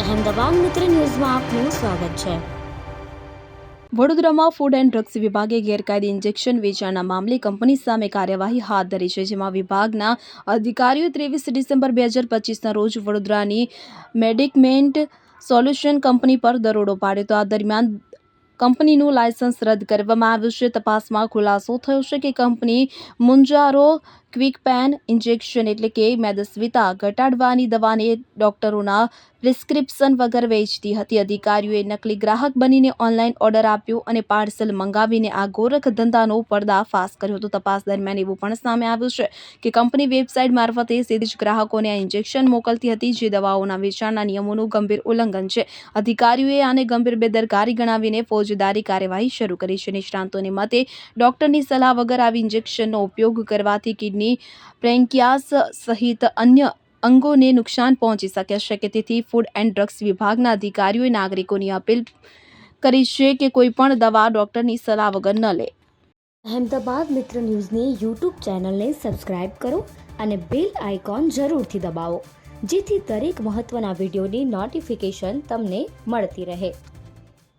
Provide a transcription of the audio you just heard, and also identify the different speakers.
Speaker 1: અહેમદાબાદ મિત્ર ન્યૂઝમાં આપનું સ્વાગત છે।
Speaker 2: વડોદરામાં ફૂડ એન્ડ ડ્રગ્સ વિભાગે ગેરકાયદે ઇન્જેક્શન વેચાણના મામલે કંપની સામે કાર્યવાહી હાથ ધરી છે, જેમાં વિભાગના અધિકારીઓ 23 ડિસેમ્બર 2025ના રોજ વડોદરાની મેડિકમેન્ટ સોલ્યુશન કંપની પર દરોડો પાડ્યો હતો। આ દરમિયાન કંપનીનું લાયસન્સ રદ કરવામાં આવ્યું છે। તપાસમાં ખુલાસો થયો છે કે કંપની મુંજારો ક્વિક પેન ઇન્જેક્શન એટલે કે મેદસ્વીતા ઘટાડવાની દવાને ડોક્ટરોના પ્રિસ્ક્રિપ્શન વગર વેચતી હતી। અધિકારીઓએ નકલી ગ્રાહક બનીને ઓનલાઈન ઓર્ડર આપ્યો અને પાર્સલ મંગાવીને આ ગોરખ ધંધાનો પર્દાફાશ કર્યો હતો। તપાસ દરમિયાન એવું પણ સામે આવ્યું છે કે કંપની વેબસાઇટ મારફતે સીધી જ ગ્રાહકોને આ ઇન્જેક્શન મોકલતી હતી, જે દવાઓના વેચાણના નિયમોનું ગંભીર ઉલ્લંઘન છે। અધિકારીઓએ આને ગંભીર બેદરકારી ગણાવીને ફોજદારી કાર્યવાહી શરૂ કરી છે। નિષ્ણાતોને મતે ડોક્ટરની સલાહ વગર આવી ઇન્જેક્શનનો ઉપયોગ કરવાથી કિડની, પેન્ક્રિયાસ સહિત અન્ય અંગોને નુકસાન પહોંચી શકે છે। તેથી ફૂડ એન્ડ ડ્રગ્સ વિભાગના અધિકારીઓએ નાગરિકોની અપીલ કરી છે કે કોઈ પણ દવા ડોક્ટરની સલાહ વગર ન લે।
Speaker 1: અહેમદાબાદ મિત્ર ન્યૂઝની યુટ્યુબ ચેનલને સબસ્ક્રાઇબ કરો અને બેલ આઇકોન જરૂરથી દબાવો, જેથી દરેક મહત્વના વિડીયોની નોટિફિકેશન તમને મળતી રહે।